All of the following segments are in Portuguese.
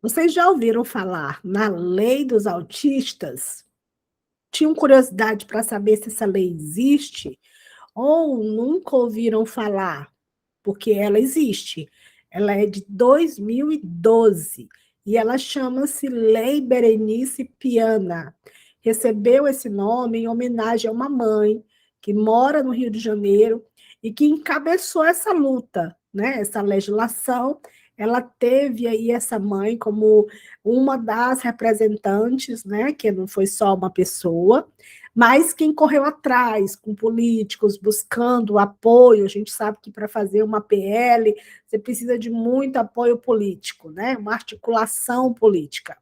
Vocês já ouviram falar na lei dos autistas? Tinham curiosidade para saber se essa lei existe? Ou nunca ouviram falar? Porque ela existe. Ela é de 2012 e ela chama-se Lei Berenice Piana. Recebeu esse nome em homenagem a uma mãe que mora no Rio de Janeiro e que encabeçou essa luta, né? Essa legislação. Ela teve aí essa mãe como uma das representantes, né? Que não foi só uma pessoa, mas quem correu atrás, com políticos, buscando apoio, a gente sabe que para fazer uma PL, você precisa de muito apoio político, né? Uma articulação política.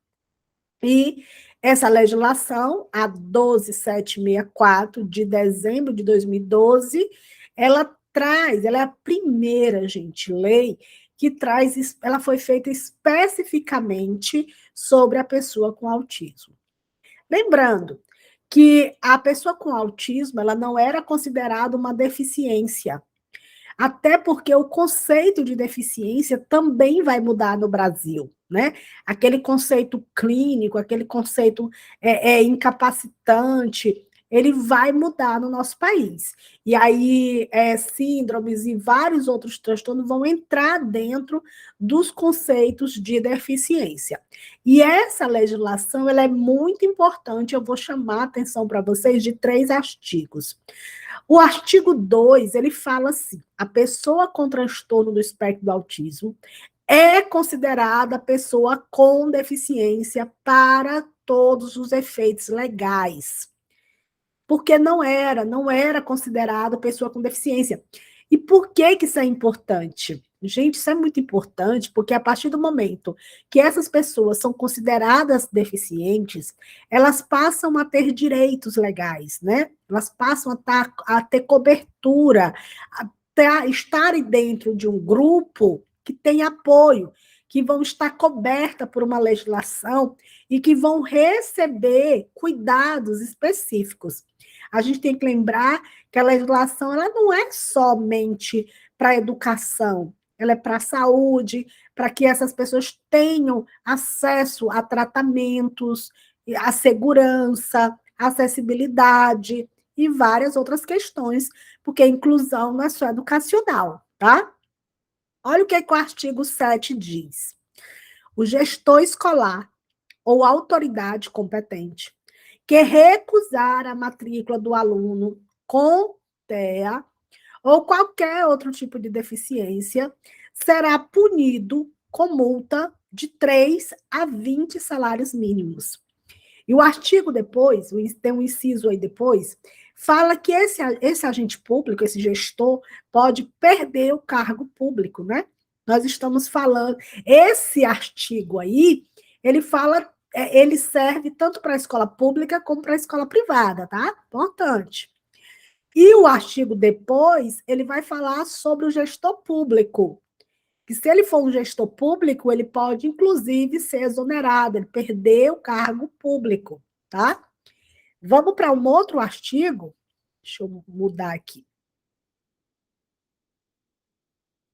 E essa legislação, a 12764, de dezembro de 2012, ela é a primeira, gente, lei que traz, ela foi feita especificamente sobre a pessoa com autismo. Lembrando que a pessoa com autismo ela não era considerada uma deficiência, até porque o conceito de deficiência também vai mudar no Brasil, né? Aquele conceito clínico, aquele conceito incapacitante, ele vai mudar no nosso país. E aí, síndromes e vários outros transtornos vão entrar dentro dos conceitos de deficiência. E essa legislação, ela é muito importante, eu vou chamar a atenção para vocês de 3 artigos. O artigo 2 ele fala assim: a pessoa com transtorno do espectro do autismo é considerada pessoa com deficiência para todos os efeitos legais. Porque não era considerada pessoa com deficiência. E por que que isso é importante? Gente, isso é muito importante porque a partir do momento que essas pessoas são consideradas deficientes, elas passam a ter direitos legais, né? Elas passam a ter cobertura, a estarem dentro de um grupo que tem apoio, que vão estar coberta por uma legislação e que vão receber cuidados específicos. A gente tem que lembrar que a legislação ela não é somente para a educação, ela é para a saúde, para que essas pessoas tenham acesso a tratamentos, a segurança, a acessibilidade e várias outras questões, porque a inclusão não é só educacional, tá? Olha o que o artigo 7 diz. O gestor escolar ou autoridade competente que recusar a matrícula do aluno com TEA ou qualquer outro tipo de deficiência será punido com multa de 3 a 20 salários mínimos. E o artigo depois, tem um inciso aí depois, fala que esse agente público, esse gestor, pode perder o cargo público, né? Nós estamos falando, esse artigo aí, ele fala, ele serve tanto para a escola pública como para a escola privada, tá? Importante. E o artigo depois, ele vai falar sobre o gestor público, que se ele for um gestor público, ele pode, inclusive, ser exonerado, ele perder o cargo público, tá? Vamos para um outro artigo. Deixa eu mudar aqui.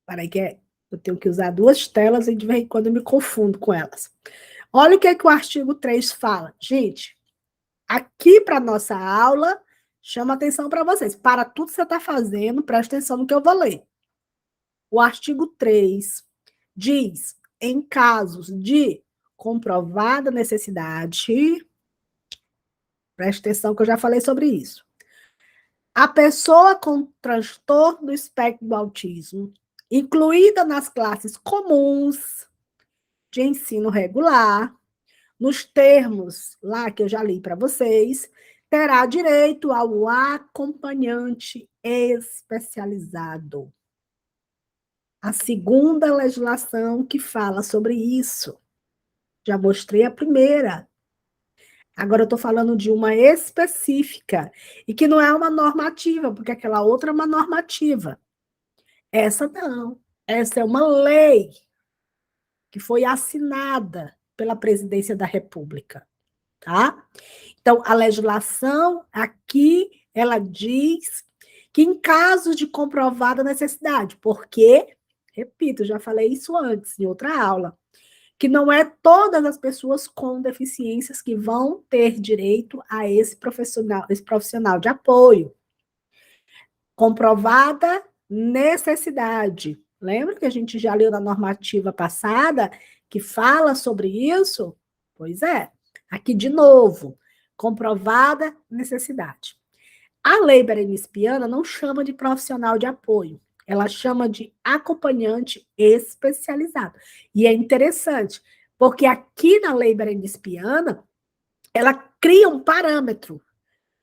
Peraí, que eu tenho que usar 2 telas e de vez em quando eu me confundo com elas. Olha o que o artigo 3 fala. Gente, aqui para nossa aula, chama atenção para vocês. Para tudo que você está fazendo, presta atenção no que eu vou ler. O artigo 3 diz, em casos de comprovada necessidade, preste atenção que eu já falei sobre isso. A pessoa com transtorno do espectro do autismo, incluída nas classes comuns de ensino regular, nos termos lá que eu já li para vocês, terá direito ao acompanhante especializado. A segunda legislação que fala sobre isso. Já mostrei a primeira. Agora eu estou falando de uma específica, e que não é uma normativa, porque aquela outra é uma normativa. Essa não. Essa é uma lei que foi assinada pela Presidência da República, tá? Então, a legislação aqui, ela diz que em caso de comprovada necessidade, porque, repito, já falei isso antes, em outra aula, que não é todas as pessoas com deficiências que vão ter direito a esse profissional de apoio. Comprovada necessidade. Lembra que a gente já leu na normativa passada que fala sobre isso? Pois é, aqui de novo, comprovada necessidade. A lei Berenice Piana não chama de profissional de apoio, ela chama de acompanhante especializado. E é interessante, porque aqui na lei Berenice Piana, ela cria um parâmetro.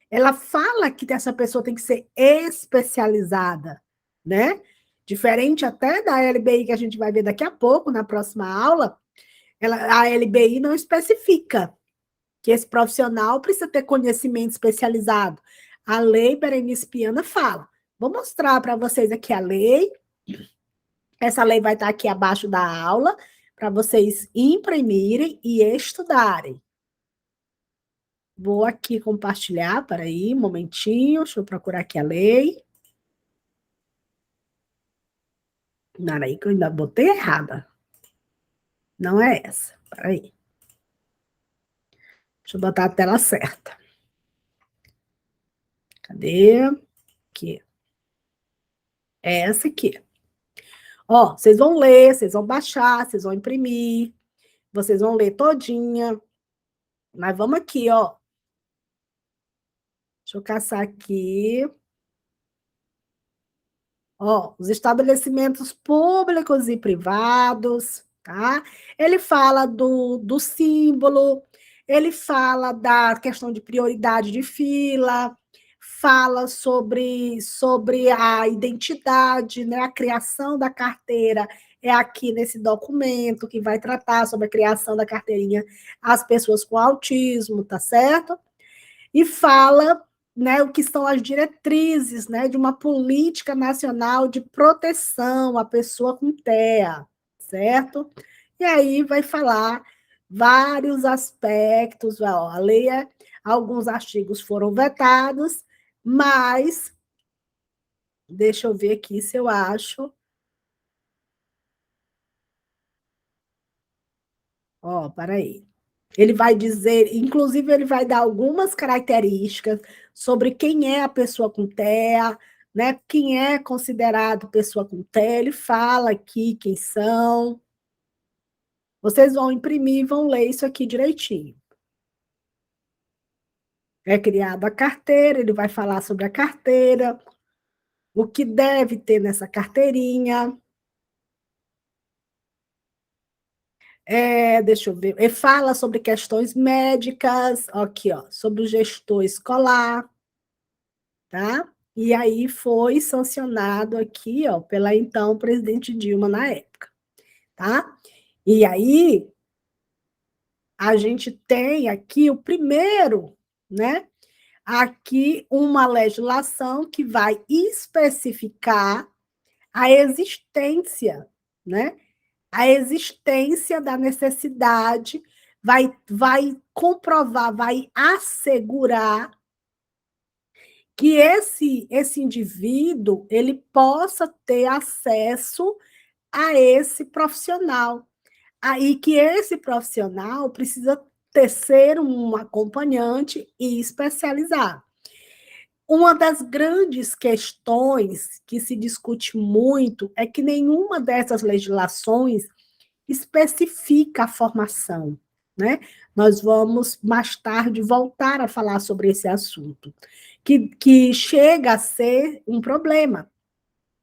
Ela fala que essa pessoa tem que ser especializada, né? Diferente até da LBI que a gente vai ver daqui a pouco, na próxima aula, a LBI não especifica que esse profissional precisa ter conhecimento especializado. A lei Berenice Piana fala. Vou mostrar para vocês aqui a lei. Essa lei vai estar aqui abaixo da aula, para vocês imprimirem e estudarem. Vou aqui compartilhar, peraí, um momentinho, deixa eu procurar aqui a lei. Peraí, que eu ainda botei errada. Não é essa, peraí. Deixa eu botar a tela certa. Cadê? Aqui. É essa aqui. Ó, vocês vão ler, vocês vão baixar, vocês vão imprimir, vocês vão ler todinha. Mas vamos aqui, ó. Deixa eu caçar aqui. Ó, os estabelecimentos públicos e privados, tá? Ele fala do símbolo, ele fala da questão de prioridade de fila, fala sobre a identidade, né? A criação da carteira é aqui nesse documento que vai tratar sobre a criação da carteirinha às pessoas com autismo, tá certo? E fala, né, o que são as diretrizes, né, de uma política nacional de proteção à pessoa com TEA, certo? E aí vai falar vários aspectos, ó, a lei alguns artigos foram vetados, mas deixa eu ver aqui se eu acho. Ó, peraí. Ele vai dizer, inclusive, ele vai dar algumas características sobre quem é a pessoa com TEA, né? Quem é considerado pessoa com TEA, ele fala aqui quem são. Vocês vão imprimir e vão ler isso aqui direitinho. É criada a carteira, ele vai falar sobre a carteira, o que deve ter nessa carteirinha. Deixa eu ver. Ele fala sobre questões médicas, aqui, ó, sobre o gestor escolar, tá? E aí foi sancionado aqui, ó, pela então presidente Dilma na época, tá? E aí a gente tem aqui o primeiro, né? Aqui uma legislação que vai especificar a existência, né? A existência da necessidade vai comprovar, vai assegurar que esse indivíduo ele possa ter acesso a esse profissional. Aí que esse profissional precisa ser um acompanhante e especializado. Uma das grandes questões que se discute muito é que nenhuma dessas legislações especifica a formação, né? Nós vamos mais tarde voltar a falar sobre esse assunto, que chega a ser um problema,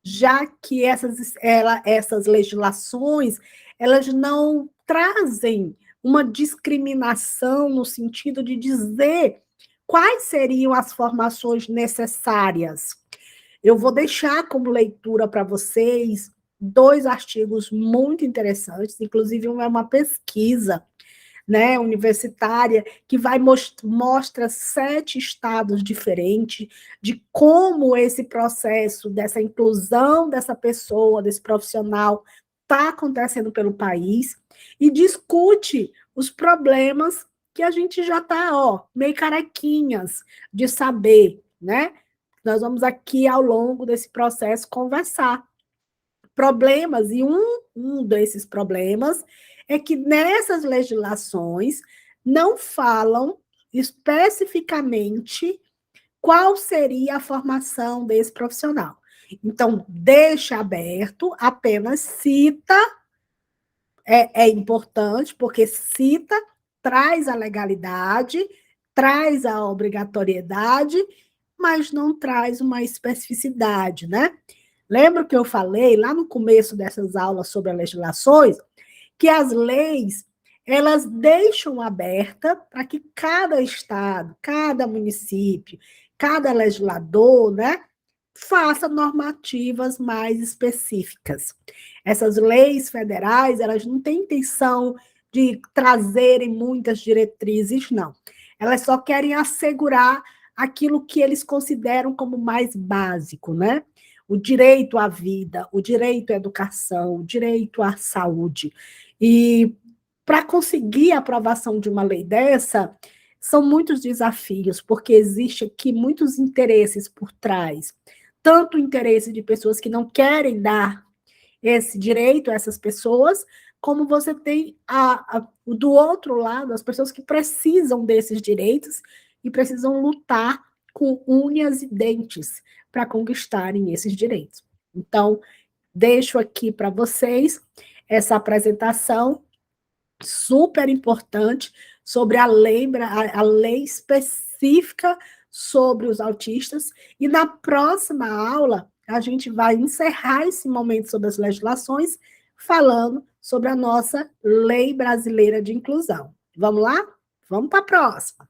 já que essas legislações elas não trazem uma discriminação no sentido de dizer quais seriam as formações necessárias. Eu vou deixar como leitura para vocês dois artigos muito interessantes, inclusive um é uma pesquisa, né, universitária, que mostra 7 estados diferentes de como esse processo dessa inclusão dessa pessoa, desse profissional, está acontecendo pelo país, e discute os problemas que a gente já está, ó, meio carequinhas de saber, né? Nós vamos aqui, ao longo desse processo, conversar problemas, e um desses problemas é que nessas legislações não falam especificamente qual seria a formação desse profissional. Então, deixa aberto, apenas cita, é importante, porque cita, traz a legalidade, traz a obrigatoriedade, mas não traz uma especificidade, né? Lembra que eu falei lá no começo dessas aulas sobre as legislações, que as leis, elas deixam aberta para que cada estado, cada município, cada legislador, né, faça normativas mais específicas. Essas leis federais, elas não têm intenção de trazerem muitas diretrizes, não. Elas só querem assegurar aquilo que eles consideram como mais básico, né? O direito à vida, o direito à educação, o direito à saúde. E para conseguir a aprovação de uma lei dessa, são muitos desafios, porque existe aqui muitos interesses por trás. Tanto o interesse de pessoas que não querem dar esse direito a essas pessoas, como você tem do outro lado as pessoas que precisam desses direitos e precisam lutar com unhas e dentes para conquistarem esses direitos. Então, deixo aqui para vocês essa apresentação super importante sobre a lei específica sobre os autistas, e na próxima aula a gente vai encerrar esse momento sobre as legislações falando sobre a nossa lei brasileira de inclusão. Vamos lá? Vamos para a próxima.